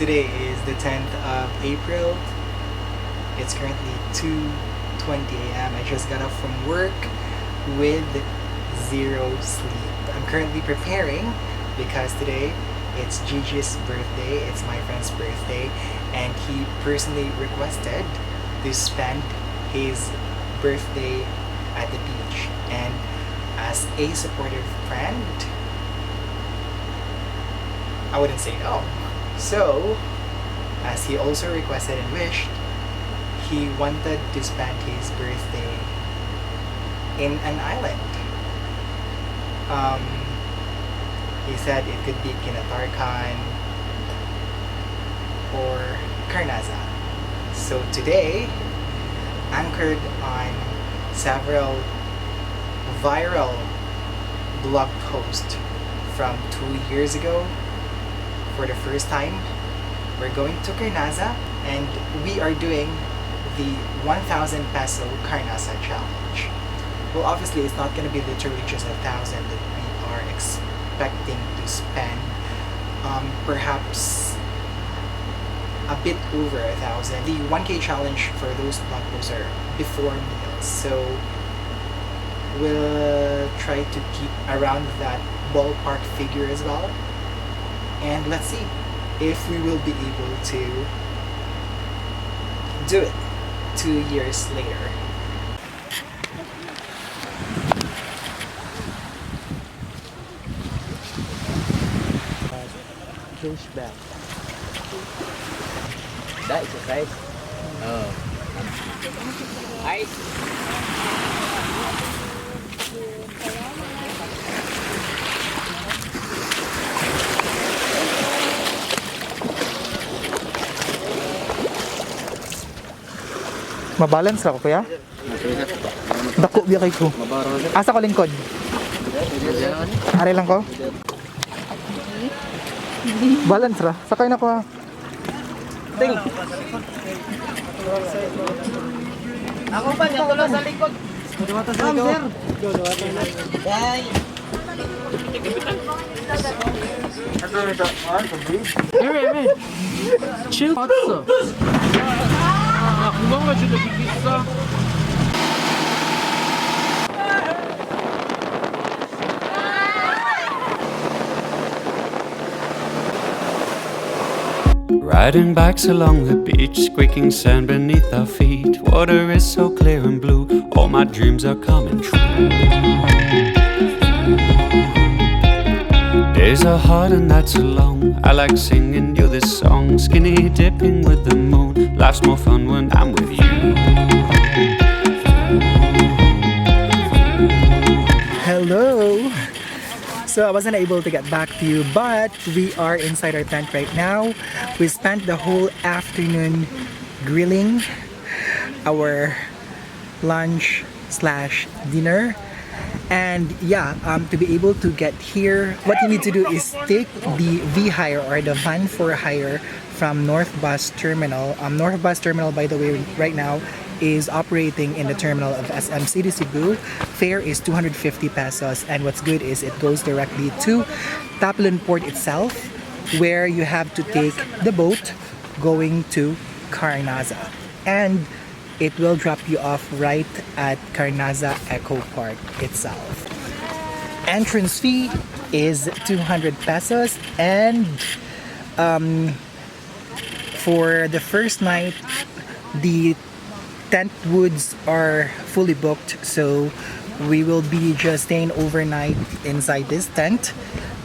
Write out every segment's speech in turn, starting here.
Today is the 10th of April. It's currently 2:20 a.m. I just got off from work with zero sleep. I'm currently preparing because today it's Gigi's birthday. It's my friend's birthday, and he personally requested to spend his birthday at the beach. And as a supportive friend, I wouldn't say no. So, as he also requested and wished, he wanted to spend his birthday in an island. He said it could be Kinatarkan or Carnaza. So today, anchored on several viral blog posts from 2 years ago, for the first time, we're going to Carnaza and we are doing the 1,000 peso Carnaza challenge. Well, obviously it's not going to be literally just 1,000 that we are expecting to spend. Perhaps a bit over 1,000. The 1K challenge for those blog posts are before meals, so we'll try to keep around that ballpark figure as well. And let's see if we will be able to do it 2 years later. Pushback. That exercise? Oh. Ice. Mabalance ra ko kuya? Dako biya kay ko. Asa ko lingkod? Ari lang ko. Balance ra. Sakay na ko ha. Ting. Ako pa niya tulo sa likod. Duwata sa likod. Bye. Chill. Kumbaga siya nagkikisa. Riding bikes along the beach, squeaking sand beneath our feet. Water is so clear and blue, all my dreams are coming true. Days are hard and nights are long. I like singing you this song. Skinny dipping with the moon. Life's more fun when I'm with you. Hello! So I wasn't able to get back to you, but we are inside our tent right now. We spent the whole afternoon grilling our lunch slash dinner. And yeah, to be able to get here, what you need to do is take the V-Hire or the van for hire from North Bus Terminal. North Bus Terminal, by the way, right now is operating in the terminal of SM City, Cebu. Fare is 250 pesos, and what's good is it goes directly to Taplin Port itself, where you have to take the boat going to Carnaza. And it will drop you off right at Carnaza Eco Park itself. Entrance fee is 200 pesos, and for the first night, the tent woods are fully booked, so we will be just staying overnight inside this tent.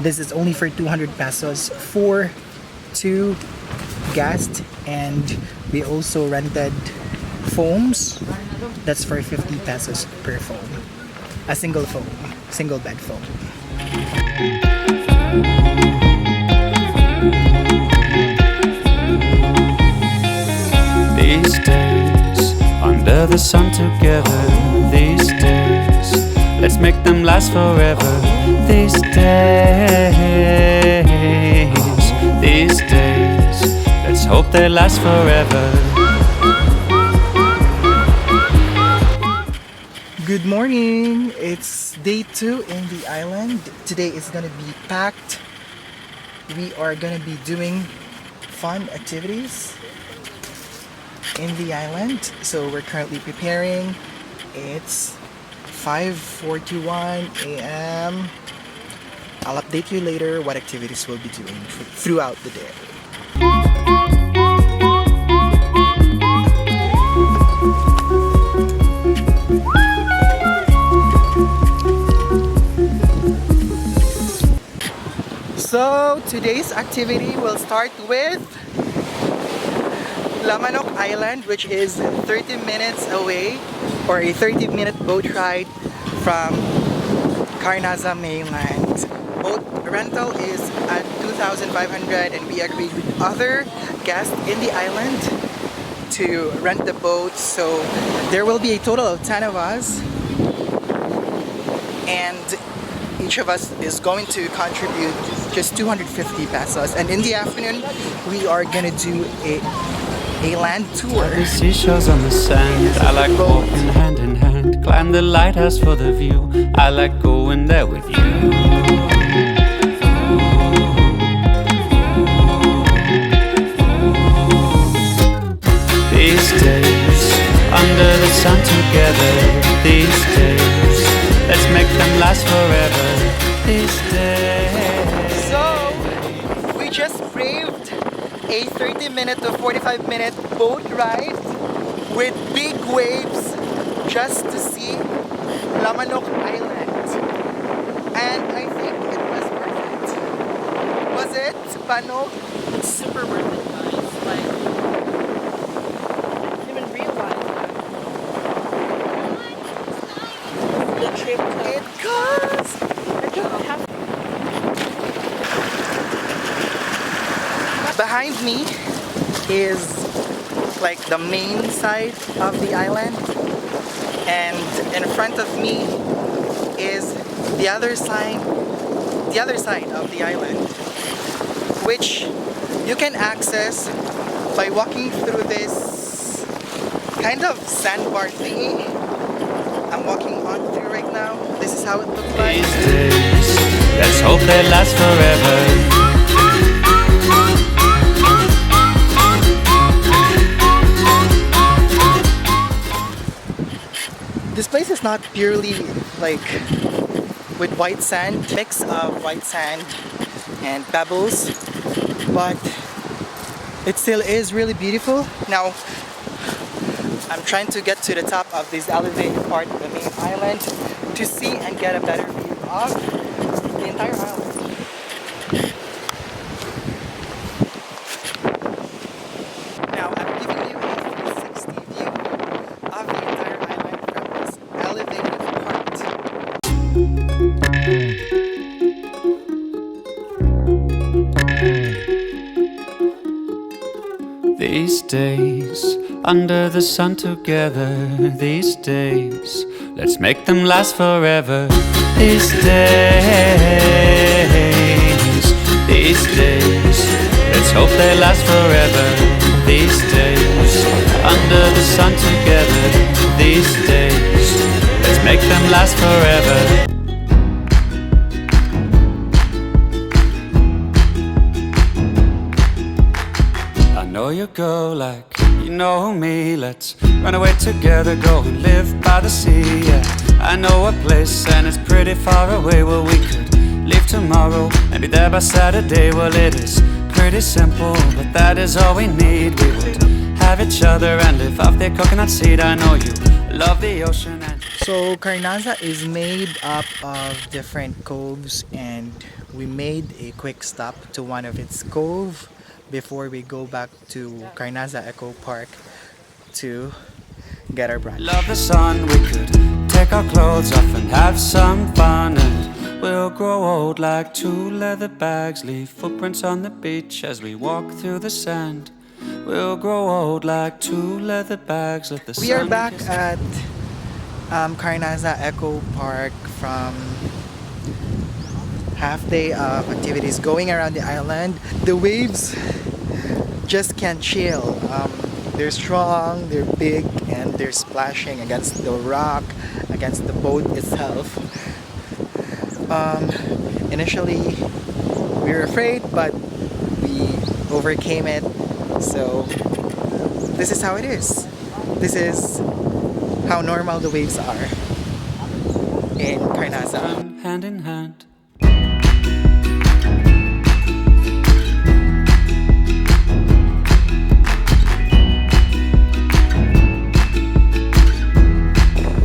This is only for 200 pesos for 2 guests, and we also rented foams. That's for 50 pesos per foam. A single foam, single bed foam. These days, under the sun together. These days, let's make them last forever. These days, let's hope they last forever. Good morning! It's day 2 in the island. Today is gonna be packed. We are gonna be doing fun activities in the island. So we're currently preparing. It's 5:41 a.m. I'll update you later what activities we'll be doing throughout the day. So today's activity will start with Lamanok Island, which is 30 minutes away, or a 30-minute boat ride from Carnaza mainland. Boat rental is at 2,500 and we agreed with other guests in the island to rent the boat. So there will be a total of 10 of us and each of us is going to contribute just 250 pesos. And in the afternoon, we are gonna do a land tour. The seashells on the sand, I like walking hand in hand. Climb the lighthouse for the view, I like going there with you. These days, under the sun together. These days, let's make them last forever. These days. So, we just braved a 30-minute to 45-minute boat ride with big waves just to see Lamanok Island. And I think it was worth it. Was it, Pano? It's super worth it, guys. Like, I didn't even realize that the trip took. It costs! I don't have. Behind me is like the main side of the island, and in front of me is the other side of the island, which you can access by walking through this kind of sandbar thingy I'm walking on through right now. This is how it looks like. These days, let's hope they last forever. This place is not purely like with white sand, mix of white sand and pebbles, but it still is really beautiful. Now, I'm trying to get to the top of this elevated part of the main island to see and get a better view of the entire island. Now, I'm giving you a 360 view of the entire island from this elevated part. These days, under the sun together. These days, let's make them last forever. These days, let's hope they last forever. These days, under the sun together. These days, let's make them last forever. I know you go like you know me. Let's run away together, go and live by the sea. Yeah, I know a place and it's pretty far away. Well, we could leave tomorrow and be there by Saturday. Well, it is pretty simple, but that is all we need. We would have each other and live off the coconut seed. I know you love the ocean and So Carnaza is made up of different coves, and we made a quick stop to one of its cove before we go back to Carnaza Eco Park to get our brunch. love the sun. We could take our clothes off and have some fun, and we'll grow old like two leather bags, leave footprints on the beach as we walk through the sand. We'll grow old like two leather bags. Let the We are sun back kiss- at Carnaza Eco Park from half day of activities going around the island. The waves just can't chill. They're strong, they're big, and they're splashing against the rock, against the boat itself. Initially, we were afraid, but we overcame it. So this is how it is. This is how normal the waves are in Carnaza. Hand in hand.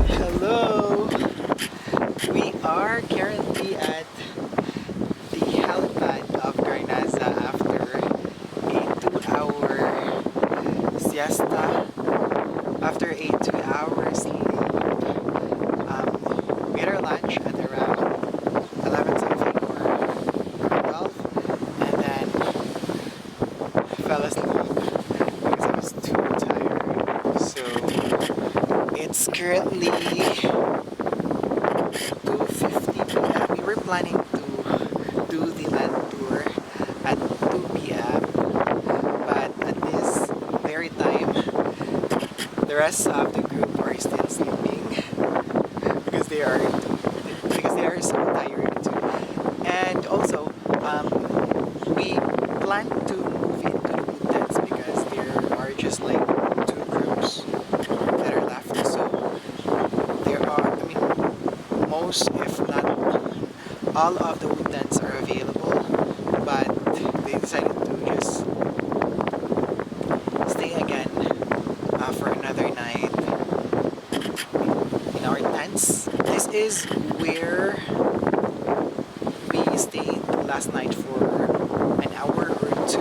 Hello! We are currently at the helipad of Carnaza after a 2-hour siesta. After a 2-hour sleep, we had our lunch at around 11 something or 12, and then fell asleep because I was too tired. So it's currently 2:50 p.m. We were planning to do the land tour at 2 p.m. but at this very time the rest of the group are still sleeping because they are so tired too. And also we plan to move into the wood tents because there are just like 2 groups that are left. So there are, I mean, most if not all of the wood tents are available, but they decided to just stay again for another night in our tents. This is where we stayed last night for an hour or 2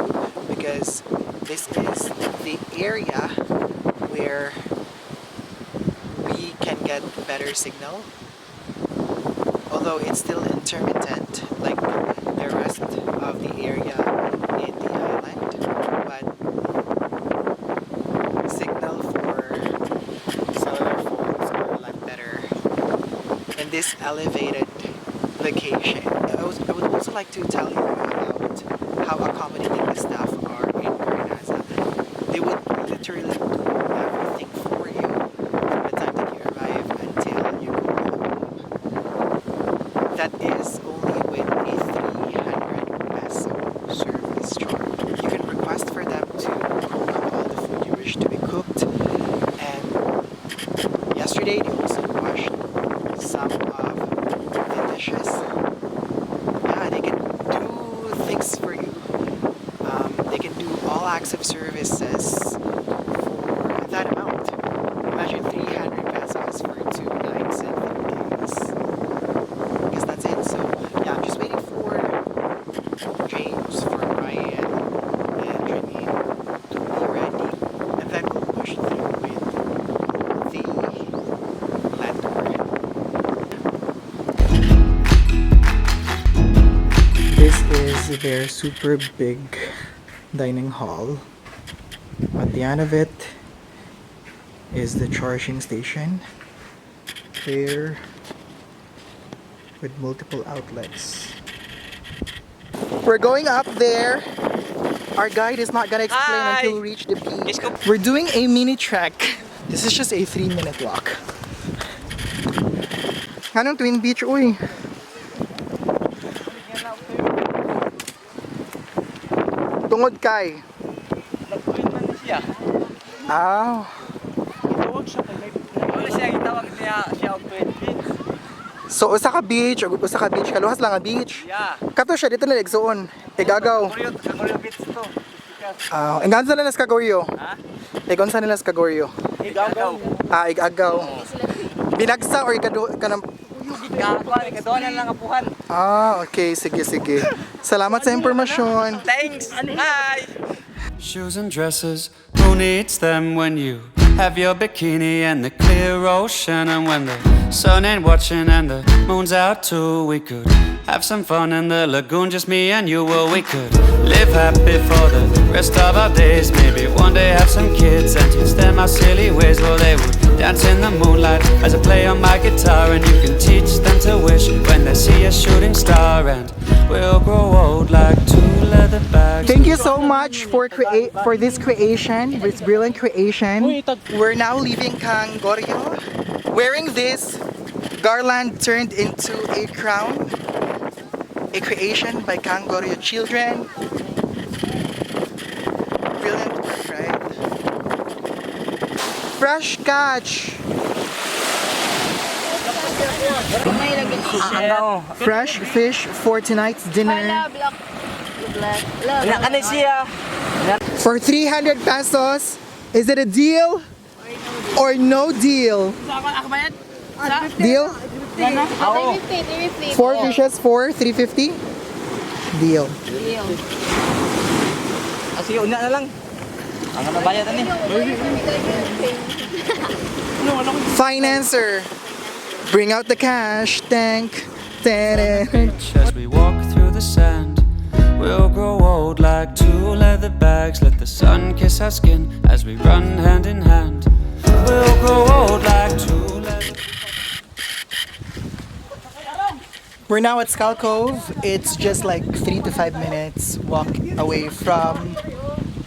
because this is the area where we can get better signal, although it's still intermittent like the rest of the area in the island, but signal for cellular phones are a lot better in this elevated location. I would also like to tell you about how accommodating the staff are in Carnaza. They would literally do everything for you from the time that you arrive until you go home. That is only with a 300 peso service charge. You can request for them to cook all the food you wish to be cooked, and yesterday they also washed some of the dishes. Yeah, they can do things for you. They can do all acts of services for that amount. Imagine 300 pesos for 2 nights and 3 days. I guess that's it. So yeah, I'm just waiting for James, for Ryan, and Janine to be ready, and then we'll push through with the land tour. This is their super big dining hall. At the end of it is the charging station there with multiple outlets. We're going up there. Our guide is not gonna explain until we reach the peak. We're doing a mini trek. This is just a 3-minute walk. Anong Twin Beach, uy? Tungod kay. Ah. So usa ka beach, ug usa ka beach, kaluhas lang nga beach. Yeah. Kato siya dito na ligsoon. Igagaw. Kaguryo beach to. Ah, engan sa nila sa Kagoryo. Ha? Igon sa nila sa Kagoryo. Igagaw. Ah, igagaw. Binagsa or kanang Kadonan lang apuhan. Ah, okay, sige sige. Salamat sa impormasyon. Thanks. Bye. Shoes and dresses, who needs them when you have your bikini and the clear ocean? And when the sun ain't watching and the moon's out too, we could have some fun in the lagoon, just me and you. Well, we could live happy for the rest of our days. Maybe one day have some kids and teach them our silly ways. Well, they would dance in the moonlight as I play on my guitar, and you can teach them to wish when they see a shooting star. And we'll grow old like 2 leather bags. Thank you so much for this creation, this brilliant creation. We're now leaving Cangorio, wearing this garland turned into a crown, a creation by Cangorio children. fresh catch. Ano? Fresh fish for tonight's dinner. Anak ka na siya. For 300 pesos, is it a deal or no deal? Deal? Oo. 4 fishes for 350? Deal. Sige, una na lang. Ang nabayad ani. Financer, bring out the cash. Tank. As we walk through the sand, we'll grow old like two leather bags. Let the sun kiss our skin as we run hand in hand. We'll grow old like two leather. We're now at Skull Cove. It's just like 3 to 5 minutes walk away from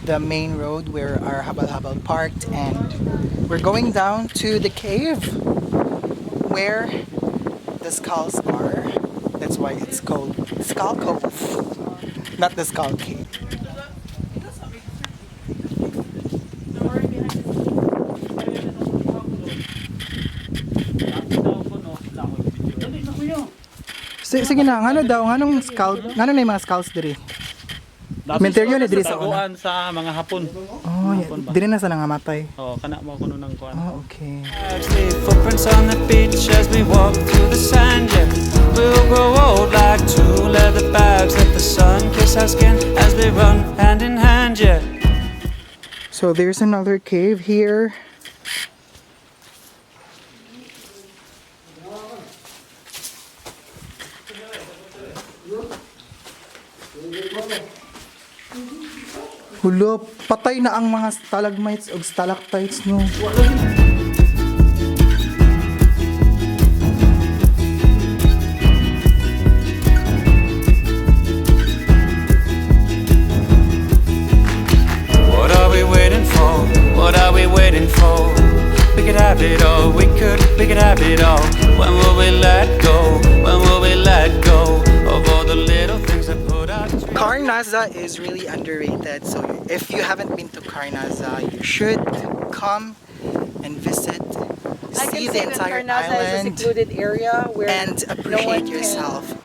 the main road where our habal-habal parked, and we're going down to the cave where the skulls are. That's why it's called Skull Cove, not the Skull Cave. Sige na, ano daw, anong skull, ano na yung mga skulls diri? Menteryo na diri sa una. Sa mga hapon. Oh, diri na sa nangamatay. Oh, kana mo kuno ng kuan. Oh, okay. Leave footprints on the beach as we walk through the sand. Yeah, we'll grow old like two leather bags. Let the sun kiss our skin as we run hand in hand. Yeah. So there's another cave here. Hulo, patay na ang mga stalagmites o stalactites no. What are we waiting for? What are we waiting for? We could have it all. We could have it all. When will we let go? When will we let go of all the little things that put us? Carnaza is really underrated, so if you haven't been to Carnaza, you should come and visit, see the entire island, secluded area where and appreciate yourself.